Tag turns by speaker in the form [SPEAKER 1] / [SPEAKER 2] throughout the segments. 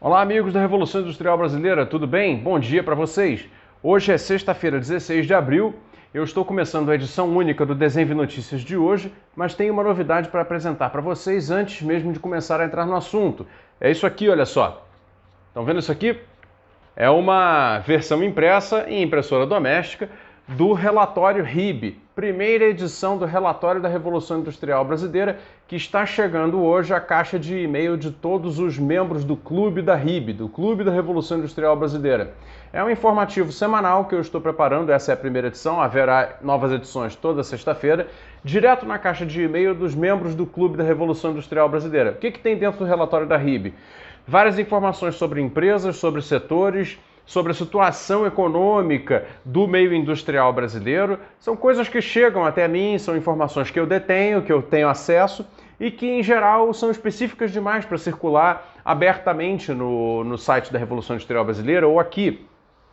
[SPEAKER 1] Olá, amigos da Revolução Industrial Brasileira, tudo bem? Bom dia para vocês. Hoje é sexta-feira, 16 de abril. Eu estou começando a edição única do Desenvolve Notícias de hoje, mas tenho uma novidade para apresentar para vocês antes mesmo de começar a entrar no assunto. É isso aqui, olha só. Estão vendo isso aqui? É uma versão impressa em impressora doméstica do relatório RIB, primeira edição do relatório da Revolução Industrial Brasileira, que está chegando hoje à caixa de e-mail de todos os membros do Clube da RIB, do Clube da Revolução Industrial Brasileira. É um informativo semanal que eu estou preparando, essa é a primeira edição, haverá novas edições toda sexta-feira, direto na caixa de e-mail dos membros do Clube da Revolução Industrial Brasileira. O que tem dentro do relatório da RIB? Várias informações sobre empresas, sobre setores, sobre a situação econômica do meio industrial brasileiro. São coisas que chegam até mim, são informações que eu detenho, que eu tenho acesso e que, em geral, são específicas demais para circular abertamente no site da Revolução Industrial Brasileira ou aqui.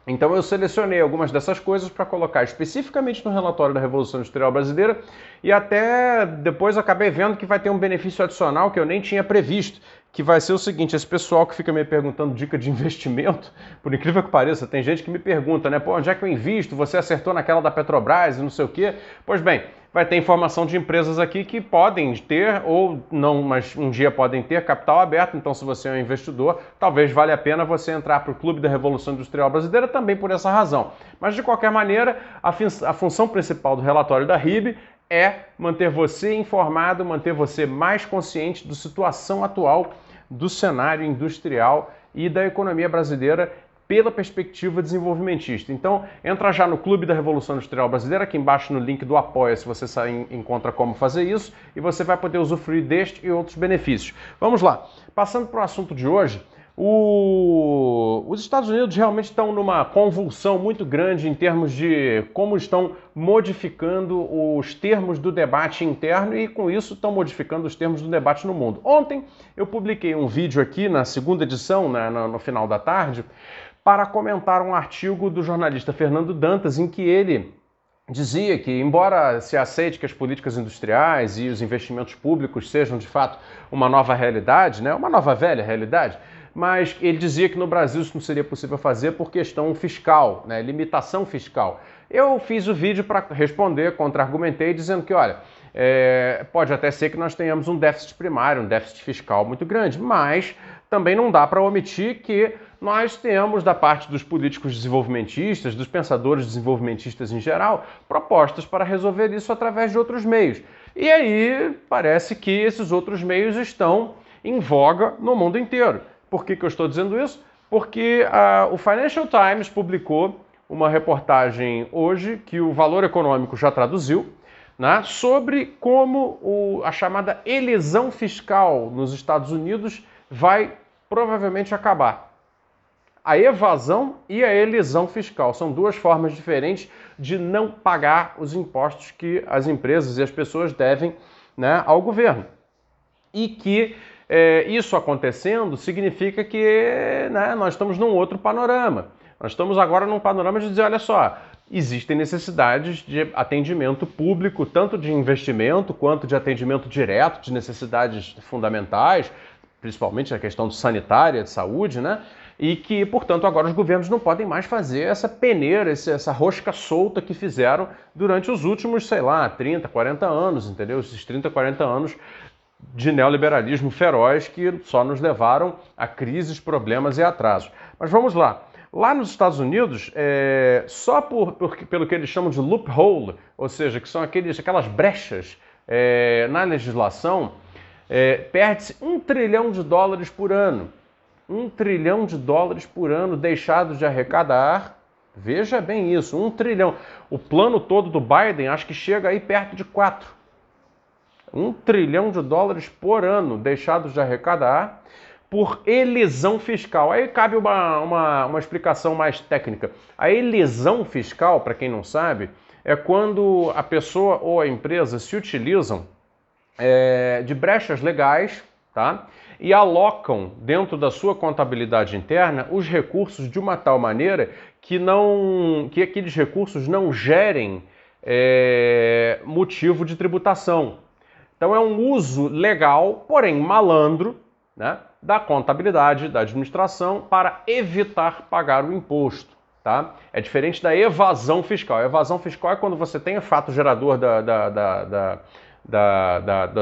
[SPEAKER 1] Então eu selecionei algumas dessas coisas para colocar especificamente no relatório da Revolução Industrial Brasileira e até depois acabei vendo que vai ter um benefício adicional que eu nem tinha previsto, que vai ser o seguinte: esse pessoal que fica me perguntando dica de investimento, por incrível que pareça, tem gente que me pergunta, né, pô, onde é que eu invisto? Você acertou naquela da Petrobras e não sei o quê? Pois bem, vai ter informação de empresas aqui que podem ter ou não, mas um dia podem ter capital aberto, então se você é um investidor, talvez valha a pena você entrar para o Clube da Revolução Industrial Brasileira também por essa razão. Mas de qualquer maneira, a função principal do relatório da RIB é manter você informado, manter você mais consciente da situação atual do cenário industrial e da economia brasileira pela perspectiva desenvolvimentista. Então, entra já no Clube da Revolução Industrial Brasileira, aqui embaixo no link do Apoia-se você encontra como fazer isso e você vai poder usufruir deste e outros benefícios. Vamos lá, passando para o assunto de hoje, os Estados Unidos realmente estão numa convulsão muito grande em termos de como estão modificando os termos do debate interno e, com isso, estão modificando os termos do debate no mundo. Ontem eu publiquei um vídeo aqui na segunda edição, no final da tarde, para comentar um artigo do jornalista Fernando Dantas, em que ele dizia que, embora se aceite que as políticas industriais e os investimentos públicos sejam, de fato, uma nova realidade, né, uma nova velha realidade, mas ele dizia que no Brasil isso não seria possível fazer por questão fiscal, né, limitação fiscal. Eu fiz o vídeo para responder, contra-argumentei, dizendo que, olha, pode até ser que nós tenhamos um déficit primário, um déficit fiscal muito grande, mas também não dá para omitir que nós temos, da parte dos políticos desenvolvimentistas, dos pensadores desenvolvimentistas em geral, propostas para resolver isso através de outros meios. E aí parece que esses outros meios estão em voga no mundo inteiro. Por que eu estou dizendo isso? Porque o Financial Times publicou uma reportagem hoje, que o Valor Econômico já traduziu, né, sobre como a chamada elisão fiscal nos Estados Unidos vai provavelmente acabar. A evasão e a elisão fiscal são duas formas diferentes de não pagar os impostos que as empresas e as pessoas devem, né, ao governo. E que isso acontecendo significa que, né, nós estamos num outro panorama. Nós estamos agora num panorama de dizer, olha só, existem necessidades de atendimento público, tanto de investimento quanto de atendimento direto, de necessidades fundamentais, principalmente a questão sanitária, de saúde, né? E que, portanto, agora os governos não podem mais fazer essa peneira, essa rosca solta que fizeram durante os últimos, sei lá, 30, 40 anos, entendeu? Esses 30, 40 anos de neoliberalismo feroz que só nos levaram a crises, problemas e atrasos. Mas vamos lá. Lá nos Estados Unidos, só pelo que eles chamam de loophole, ou seja, que são aquelas brechas na legislação, perde-se $1 trilhão por ano. $1 trilhão por ano deixados de arrecadar. Veja bem isso, 1 trilhão. O plano todo do Biden acho que chega aí perto de 4. $1 trilhão por ano deixados de arrecadar por elisão fiscal. Aí cabe uma explicação mais técnica. A elisão fiscal, para quem não sabe, é quando a pessoa ou a empresa se utilizam de brechas legais, tá? E alocam dentro da sua contabilidade interna os recursos de uma tal maneira que aqueles recursos não gerem motivo de tributação. Então é um uso legal, porém malandro, né, da contabilidade, da administração, para evitar pagar o imposto. Tá? É diferente da evasão fiscal. A evasão fiscal é quando você tem o fato gerador da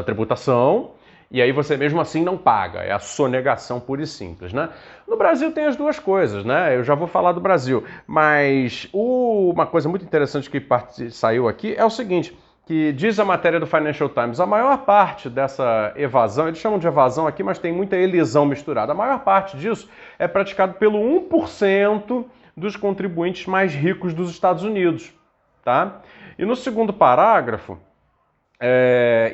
[SPEAKER 1] tributação e aí você mesmo assim não paga. É a sonegação pura e simples, né? No Brasil tem as duas coisas, né? Eu já vou falar do Brasil. Mas uma coisa muito interessante que saiu aqui é o seguinte, que diz a matéria do Financial Times, a maior parte dessa evasão, eles chamam de evasão aqui, mas tem muita elisão misturada. A maior parte disso é praticado pelo 1% dos contribuintes mais ricos dos Estados Unidos, tá? E no segundo parágrafo,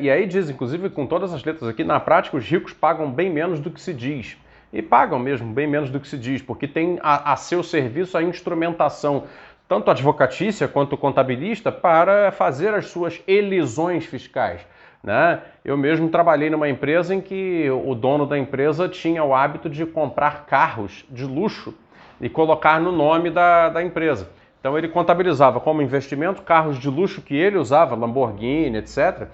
[SPEAKER 1] e aí diz, inclusive com todas as letras aqui, na prática os ricos pagam bem menos do que se diz. E pagam mesmo bem menos do que se diz, porque tem a seu serviço a instrumentação, tanto advocatícia quanto contabilista, para fazer as suas elisões fiscais. Né? Eu mesmo trabalhei numa empresa em que o dono da empresa tinha o hábito de comprar carros de luxo e colocar no nome da empresa. Então ele contabilizava como investimento carros de luxo que ele usava, Lamborghini, etc.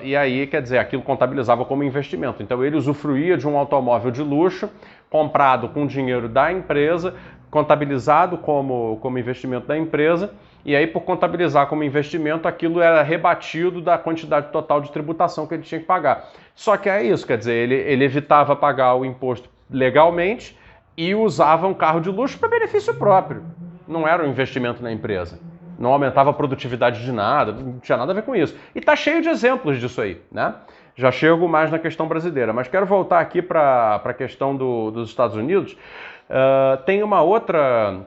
[SPEAKER 1] E aí, quer dizer, aquilo contabilizava como investimento. Então ele usufruía de um automóvel de luxo, comprado com dinheiro da empresa, contabilizado como investimento da empresa, e aí por contabilizar como investimento, aquilo era rebatido da quantidade total de tributação que ele tinha que pagar. Só que é isso, quer dizer, ele evitava pagar o imposto legalmente, e usava um carro de luxo para benefício próprio. Não era um investimento na empresa. Não aumentava a produtividade de nada, não tinha nada a ver com isso. E está cheio de exemplos disso aí, né? Já chego mais na questão brasileira, mas quero voltar aqui para a questão dos Estados Unidos. Tem uma outra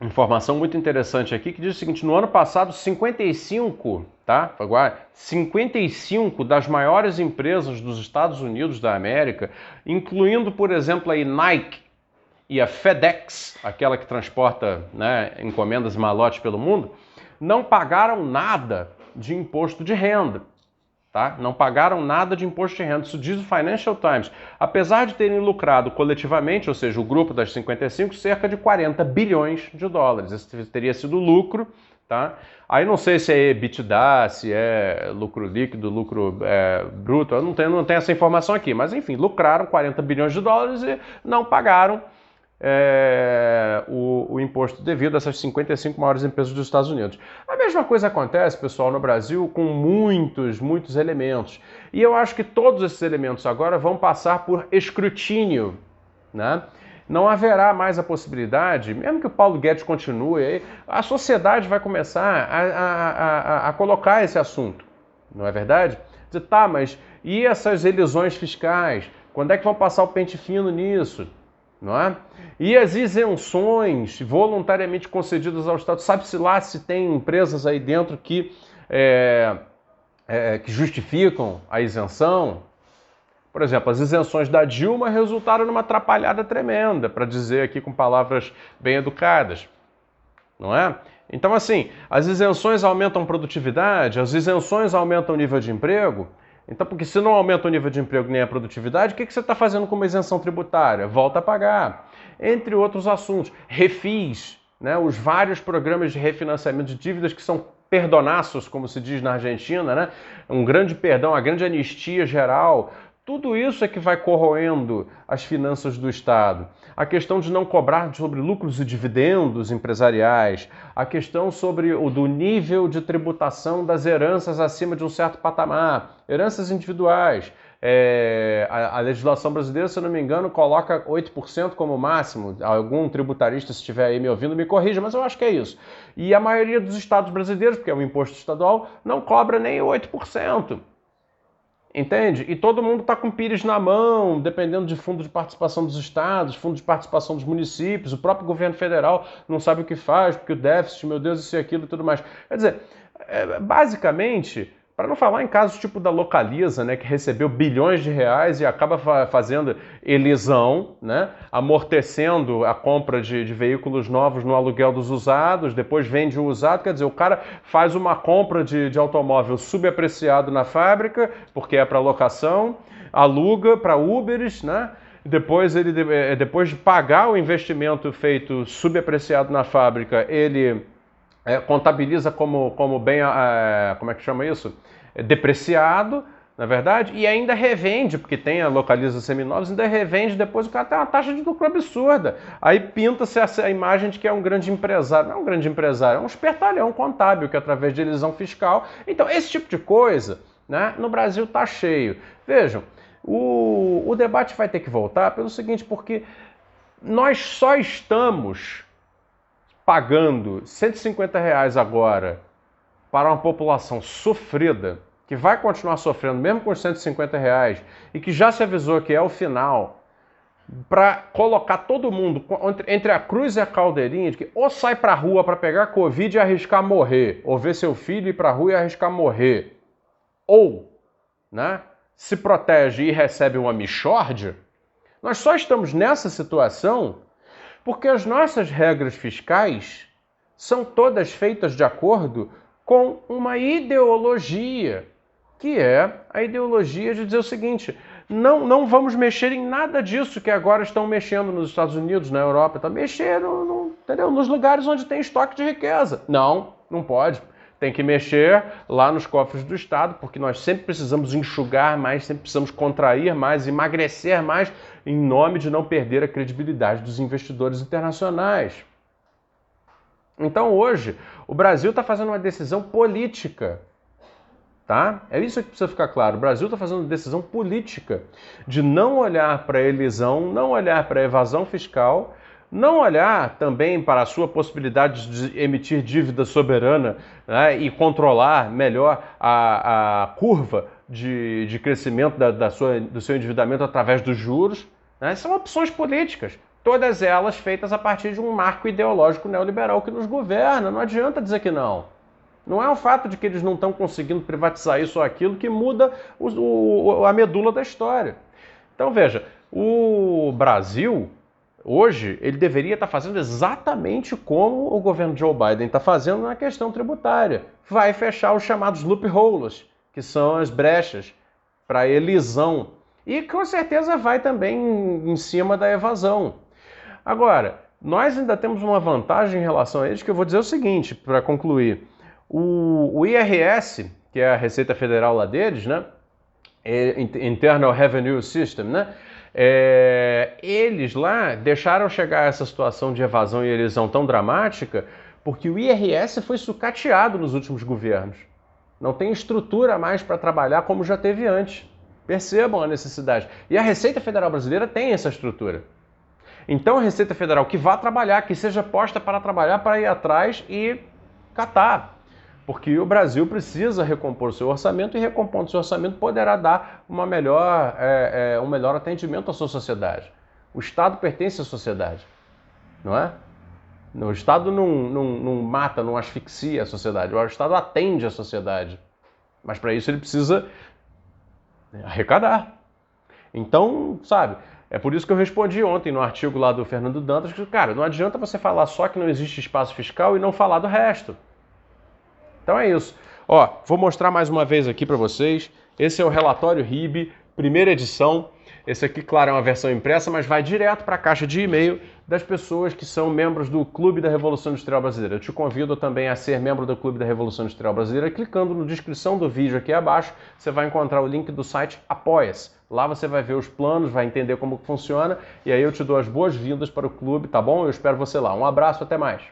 [SPEAKER 1] informação muito interessante aqui que diz o seguinte, no ano passado 55 das maiores empresas dos Estados Unidos da América, incluindo, por exemplo, a Nike, e a FedEx, aquela que transporta, né, encomendas e malotes pelo mundo, não pagaram nada de imposto de renda. Tá? Não pagaram nada de imposto de renda. Isso diz o Financial Times. Apesar de terem lucrado coletivamente, ou seja, o grupo das 55, cerca de 40 bilhões de dólares. Esse teria sido lucro. Tá? Aí não sei se é EBITDA, se é lucro líquido, lucro bruto, eu não tenho essa informação aqui. Mas enfim, lucraram 40 bilhões de dólares e não pagaram o imposto devido a essas 55 maiores empresas dos Estados Unidos. A mesma coisa acontece, pessoal, no Brasil com muitos elementos. E eu acho que todos esses elementos agora vão passar por escrutínio, né? Não haverá mais a possibilidade, mesmo que o Paulo Guedes continue, a sociedade vai começar a colocar esse assunto, não é verdade? Dizer, tá, mas e essas elisões fiscais? Quando é que vão passar o pente fino nisso? Não é? E as isenções voluntariamente concedidas ao Estado, sabe-se lá se tem empresas aí dentro que justificam a isenção? Por exemplo, as isenções da Dilma resultaram numa atrapalhada tremenda, para dizer aqui com palavras bem educadas, não é? Então, assim, as isenções aumentam produtividade, as isenções aumentam o nível de emprego. Então, porque se não aumenta o nível de emprego nem a produtividade, o que você está fazendo com uma isenção tributária? Volta a pagar. Entre outros assuntos. Refis, né? Os vários programas de refinanciamento de dívidas que são perdonaços, como se diz na Argentina, né? Um grande perdão, a grande anistia geral. Tudo isso é que vai corroendo as finanças do Estado. A questão de não cobrar sobre lucros e dividendos empresariais, a questão do nível de tributação das heranças acima de um certo patamar, heranças individuais. A legislação brasileira, se eu não me engano, coloca 8% como máximo. Algum tributarista, se estiver aí me ouvindo, me corrija, mas eu acho que é isso. E a maioria dos estados brasileiros, porque é um imposto estadual, não cobra nem 8%. Entende? E todo mundo está com pires na mão, dependendo de fundo de participação dos estados, fundo de participação dos municípios, o próprio governo federal não sabe o que faz, porque o déficit, meu Deus, isso e aquilo e tudo mais. Quer dizer, basicamente, para não falar em casos tipo da Localiza, né, que recebeu bilhões de reais e acaba fazendo elisão, né, amortecendo a compra de veículos novos no aluguel dos usados, depois vende o usado, quer dizer, o cara faz uma compra de automóvel subapreciado na fábrica, porque é para locação, aluga para Uberes, né? Depois de pagar o investimento feito subapreciado na fábrica, ele contabiliza como bem, como é que chama isso? Depreciado,
[SPEAKER 2] na verdade, e ainda revende, porque tem a localiza seminovos, ainda revende, depois o cara tem uma taxa de lucro absurda. Aí pinta-se essa imagem de que é um grande empresário. Não é um grande empresário, é um espertalhão contábil que através de elisão fiscal. Então, esse tipo de coisa, né, no Brasil está cheio. Vejam, o debate vai ter que voltar pelo seguinte, porque nós só estamos pagando R$ 150 agora para uma população sofrida, que vai continuar sofrendo mesmo com os R$ 150 e que já se avisou que é o final, para colocar todo mundo entre a cruz e a caldeirinha de que ou sai para a rua para pegar Covid e arriscar morrer, ou ver seu filho ir para a rua e arriscar morrer, ou, né, se protege e recebe uma mixórdia. Nós só estamos nessa situação porque as nossas regras fiscais são todas feitas de acordo com uma ideologia, que é a ideologia de dizer o seguinte: não vamos mexer em nada disso que agora estão mexendo nos Estados Unidos, na Europa, tá mexendo, entendeu? Nos lugares onde tem estoque de riqueza. Não pode. Tem que mexer lá nos cofres do Estado, porque nós sempre precisamos enxugar mais, sempre precisamos contrair mais, emagrecer mais, em nome de não perder a credibilidade dos investidores internacionais. Então hoje, o Brasil está fazendo uma decisão política, tá? É isso que precisa ficar claro. O Brasil está fazendo uma decisão política de não olhar para a elisão, não olhar para a evasão fiscal, não olhar também para a sua possibilidade de emitir dívida soberana, né, e controlar melhor a curva de crescimento do seu endividamento através dos juros, né? São opções políticas. Todas elas feitas a partir de um marco ideológico neoliberal que nos governa. Não adianta dizer que não. Não é o fato de que eles não estão conseguindo privatizar isso ou aquilo que muda a medula da história. Então veja, o Brasil, hoje, ele deveria estar fazendo exatamente como o governo Joe Biden está fazendo na questão tributária. Vai fechar os chamados loopholes, que são as brechas para elisão. E com certeza vai também em cima da evasão. Agora, nós ainda temos uma vantagem em relação a eles, que eu vou dizer o seguinte, para concluir. O IRS, que é a Receita Federal lá deles, né? Internal Revenue System, né? Eles lá deixaram chegar a essa situação de evasão e elisão tão dramática porque o IRS foi sucateado nos últimos governos. Não tem estrutura mais para trabalhar como já teve antes. Percebam a necessidade. E a Receita Federal Brasileira tem essa estrutura. Então a Receita Federal que vá trabalhar, que seja posta para trabalhar, para ir atrás e catar. Porque o Brasil precisa recompor o seu orçamento e recompondo o seu orçamento poderá dar um melhor atendimento à sua sociedade. O Estado pertence à sociedade, não é? O Estado não mata, não asfixia a sociedade. O Estado atende a sociedade. Mas para isso ele precisa arrecadar. Então, sabe, é por isso que eu respondi ontem no artigo lá do Fernando Dantas que, cara, não adianta você falar só que não existe espaço fiscal e não falar do resto. Então é isso. Ó, vou mostrar mais uma vez aqui para vocês. Esse é o relatório RIB, primeira edição. Esse aqui, claro, é uma versão impressa, mas vai direto para a caixa de e-mail das pessoas que são membros do Clube da Revolução Industrial Brasileira. Eu te convido também a ser membro do Clube da Revolução Industrial Brasileira. Clicando na descrição do vídeo aqui abaixo, você vai encontrar o link do site Apoia-se. Lá você vai ver os planos, vai entender como funciona, e aí eu te dou as boas-vindas para o clube, tá bom? Eu espero você lá. Um abraço, até mais.